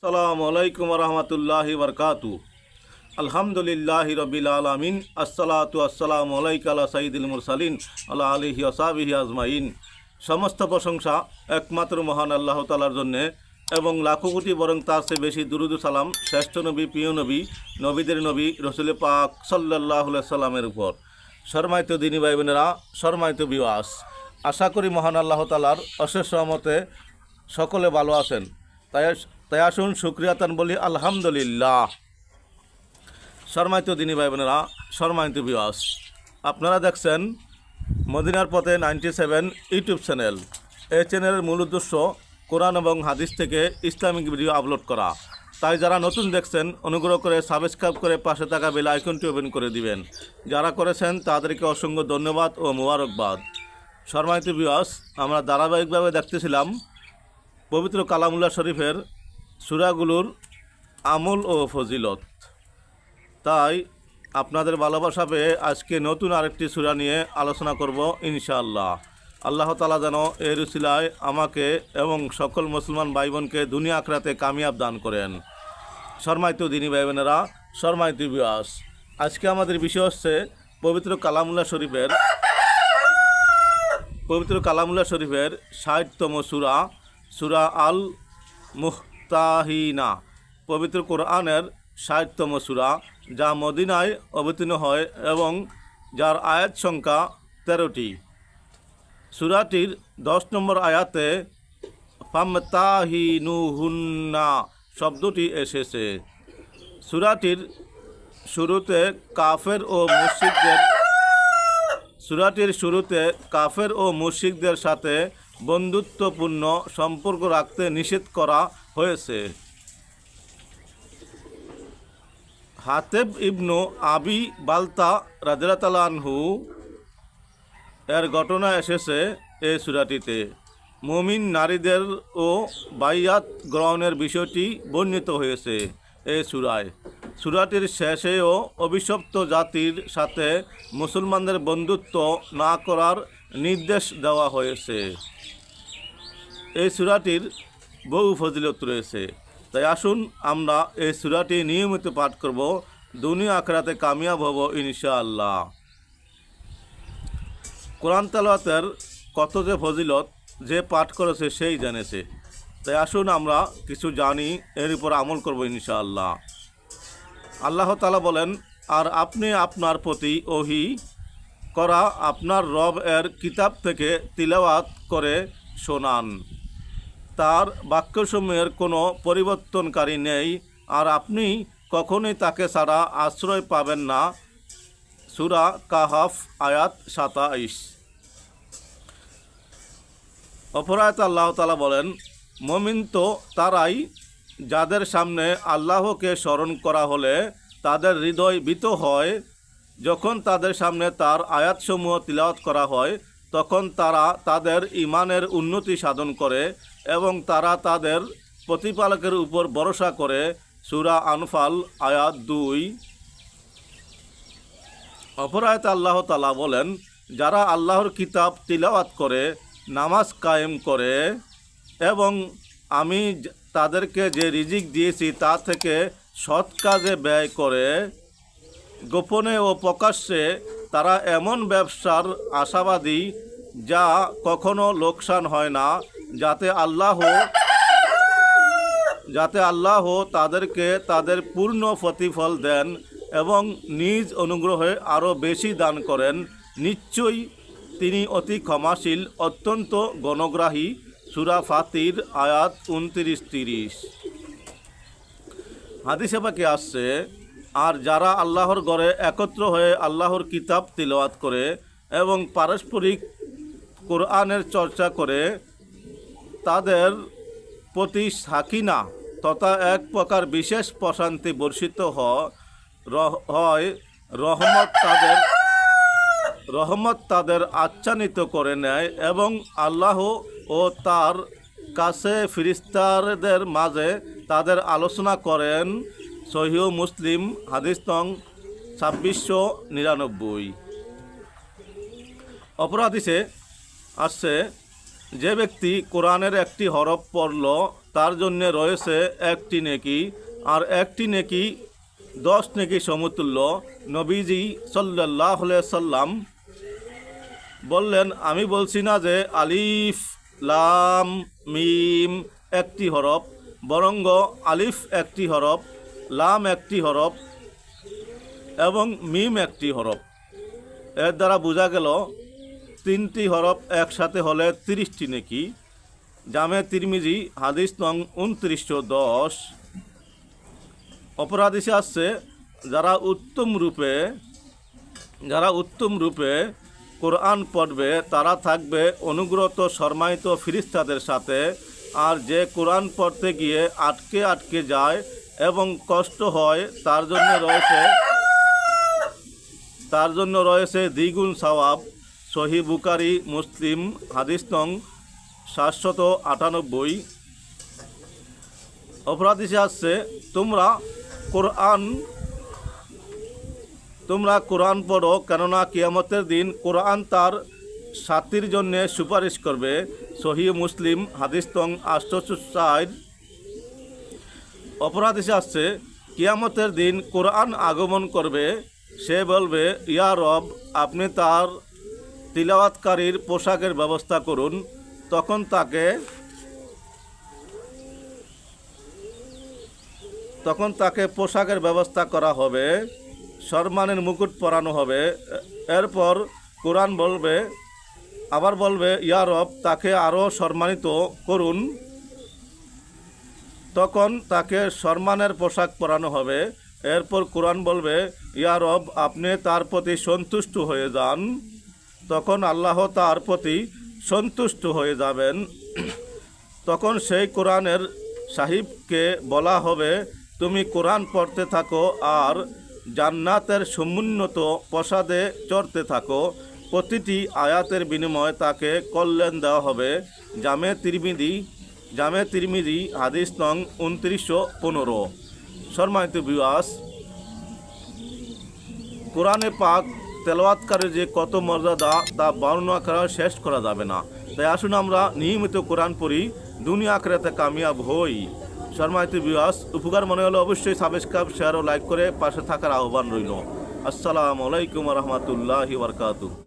আসসালামু আলাইকুম রহমতুল্লাহি বরকাতু। আলহামদুলিল্লাহি রবিল আলামিন। আসসালাতু আসসালামু আলাইকা আলা সাইয়্যিদিল মুরসালিন আলা আলিহি ওয়া সাহবিহি আজমাইন। সমস্ত প্রশংসা একমাত্র মহান আল্লাহ তাআলার জন্যে এবং লাখো কোটি বরং তার চেয়ে বেশি দুরুদ ও সালাম শ্রেষ্ঠ নবী, প্রিয় নবী, নবীদের নবী রসুল পাক সাল্লাল্লাহু আলাইহি সাল্লামের উপর। সম্মানিত দিনী ভাই বোনেরা, সম্মানিত বিওয়াস, আশা করি মহান আল্লাহ তাআলার অশেষ রহমতে সকলে ভালো আছেন। তাই আসুন শুকরিয়াতান বলি আলহামদুলিল্লাহ। সম্মানিত দিনী ভাই বোনেরা, সম্মানিত বিওয়াস, আপনারা দেখছেন মদিনার পথে 97 ইউটিউব চ্যানেল। এই চ্যানেলের মূল উদ্দেশ্য কোরআন এবং হাদিস থেকে ইসলামিক ভিডিও আপলোড করা। তাই যারা নতুন দেখছেন অনুগ্রহ করে সাবস্ক্রাইব করে পাশে থাকা বেল আইকনটি ওপেন করে দিবেন। যারা করেছেন তাদেরকে অসংখ্য ধন্যবাদ ও মোবারকবাদ। সম্মানিত বিওয়াস, আমরা ধারাবাহিকভাবে দেখতেছিলাম পবিত্র কালামুল্লাহ শরীফের সূরাগুলোর আমল ও ফজিলত। তাই আপনাদের ভালোবাসা পেয়ে আজকে নতুন আরেকটি সূরা নিয়ে আলোচনা করব ইনশাআল্লাহ। আল্লাহ তাআলা যেন এর উসিলায় আমাকে এবং সকল মুসলমান ভাই বোনকে দুনিয়া আখিরাতে কামিয়াব দান করেন। সম্মানিত দিনী ভাই বোনেরা, সম্মানিত বিওয়াস, আজকে আমাদের বিষয় হচ্ছে পবিত্র কালামুল্লাহ শরীফের ৬০তম সূরা, সূরা আল মুহতাহিনা। পবিত্র কোরআনের ৬০তম সূরা, যা মদিনায় অবতীর্ণ হয় এবং যার আয়াত সংখ্যা ১৩টি। সূরাটির ১০ নম্বর আয়াতে ফামতাহিনুহুন্না শব্দটি এসেছে। সূরাটির শুরুতে কাফের ও মুশরিকদের সাথে বন্ধুত্বপূর্ণ সম্পর্ক রাখতে নিষেধ করা হয়েছে। হাতেব ইবনু আবি বালতা রাদিয়াল্লাহু তাআলা আনহু এর ঘটনা এসেছে এই সূরাটিতে। মুমিন নারীদের ও বাইয়াত গ্রহণের বিষয়টি বর্ণিত হয়েছে এই সূরায়। সূরাটির শেষেও অভিশপ্ত জাতির সাথে মুসলমানদের বন্ধুত্ব না করার নির্দেশ দেওয়া হয়েছে। এই সূরাটির বহু ফজিলত রয়েছে। তাই আসুন আমরা এই সূরাটি নিয়মিত পাঠ করব, দুনিয়া আখিরাতে কামিয়াব হব ইনশাআল্লাহ। কোরআন তেলাওয়াতের কত যে ফজিলত, যে পাঠ করেছে সেই জেনেছে। তাই আসুন আমরা কিছু জানি, এর উপর আমল করব ইনশাআল্লাহ। আল্লাহ তাআলা বলেন, আর আপনি আপনার প্রতি ওহী করা আপনার রব এর কিতাব থেকে তিলাওয়াত করে শোনান। তার বাক্যসমূহের কোনো পরিবর্তনকারী নেই, আর আপনি কখনোই তাকে ছাড়া আশ্রয় পাবেন না। সূরা কাহাফ আয়াত ২৭। অপর আয়াতে আল্লাহ তাআলা বলেন, মুমিন তো তারাই যাদের সামনে আল্লাহকে স্মরণ করা হলে তাদের হৃদয় ভীত হয়। যখন তাদের সামনে তার আয়াতসমূহ তিলাওয়াত করা হয় তখন তারা তাদের ঈমানের উন্নতি সাধন করে এবং তারা তাদের প্রতিপালকের উপর ভরসা করে। সূরা আনফাল আয়াত ২। অপর আয়াতে আল্লাহ তাআলা বলেন, যারা আল্লাহর কিতাব তিলাওয়াত করে, নামাজ কায়েম করে এবং আমি তাদেরকে যে রিজিক দিয়েছি তা থেকে সৎ কাজে ব্যয় করে, গোপনে ও প্রকাশ্যে তারা এমন ব্যবসার আশাবাদী যা কখনো লোকসান হয় না, যাতে আল্লাহ তাদেরকে তাদের পূর্ণ প্রতিফল দেন এবং নিজ অনুগ্রহে আরও বেশি দান করেন। নিশ্চয়ই তিনি অতি ক্ষমাশীল, অত্যন্ত গণগ্রাহী। সূরা ফাতির আয়াত ২৯-৩০। হাদিসে পাকে আসছে, আর যারা আল্লাহর ঘরে একত্র হয়ে আল্লাহর কিতাব তিলাওয়াত করে এবং পারস্পরিক কোরআনের চর্চা করে, তাদের প্রতি সাকিনা তথা এক প্রকার বিশেষ প্রশান্তি বর্ষিত হয়। রহমত তাদের আচ্ছাদিত করে নেয় এবং আল্লাহ ও তার কাছে ফেরেশতাদের মাঝে তাদের আলোচনা করেন। সহিহ মুসলিম হাদিস নং ২৬৯৯। অপর হাদিসে আসছে, যে ব্যক্তি কোরআনের একটি হরফ পড়ল তার জন্য রয়েছে একটি নেকি, আর একটি নেকি 10 নেকি সমতুল্য। নবীজি সাল্লাল্লাহু আলাইহি সাল্লাম বললেন, আমি বলছি না যে আলিফ লাম মিম একটি হরফ, বরঞ্চ আলিফ একটি হরফ, লাম একটি হরফ এবং মিম একটি হরফ। এর দ্বারা বোঝা গেল 3টি হরফ একসাথে হলে 30টি নেকি। জামে তিরমিজি হাদিস নং 2910। অপর হাদিসে আসছে, যারা উত্তম রূপে কোরআন পড়বে তারা থাকবে অনুগ্রত সম্মানিত ফেরেশতাদের সাথে, আর যে কোরআন পড়তে গিয়ে আটকে যায় এবং কষ্ট হয় তার জন্য রয়েছে দ্বিগুণ সওয়াব। সহিহ বুখারী মুসলিম হাদিস নং 798। অপর হাদিসে আসছে, তোমরা কোরআন পড়ো, কেননা কিয়ামতের দিন কোরআন তার সাথীর জন্য সুপারিশ করবে। সহিহ মুসলিম হাদিস নং 804। অপর হাদিসে আসছে, কিয়ামতের দিন কোরআন আগমন করবে, সে বলবে, ইয়া রব, আপনি তার তিলাওয়াতকারীর পোশাকের ব্যবস্থা করুন। তখন তাকে পোশাকের ব্যবস্থা করা হবে, সম্মানের মুকুট পরানো হবে। এরপর কোরআন বলবে, ইয়া রব, তাকে আরও সম্মানিত করুন। তখন তাকে সম্মানের পোশাক পরানো হবে। এরপর কোরআন বলবে, ইয়া রব, আপনি তার প্রতি সন্তুষ্ট হয়ে যান। তখন আল্লাহ তার প্রতি সন্তুষ্ট হয়ে যাবেন। তখন সেই কোরআনের সাহিবকে বলা হবে, তুমি কোরআন পড়তে থাকো আর জান্নাতের সমুন্নত প্রাসাদে চড়তে থাকো। প্রতিটি আয়াতের বিনিময়ে তাকে কল্যাণ দেওয়া হবে। জামে তিরমিজি হাদিস নং 2915। সম্মানিত ভিউয়ার্স, কোরআনে পাক তেলাওয়াতকারীর যে কত মর্যাদা তা বর্ণনা করা শেষ করা যাবে না। তাই আসুন আমরা নিয়মিত কোরআন পড়ি, দুনিয়া আখিরাতে কামিয়াব হই। সম্মানিত ভিউয়ার্স, উপকার মনে হলে অবশ্যই সাবস্ক্রাইব, শেয়ার ও লাইক করে পাশে থাকার আহ্বান রইল। আসসালামু আলাইকুম ওয়া রাহমাতুল্লাহি ওয়া বারাকাতুহু।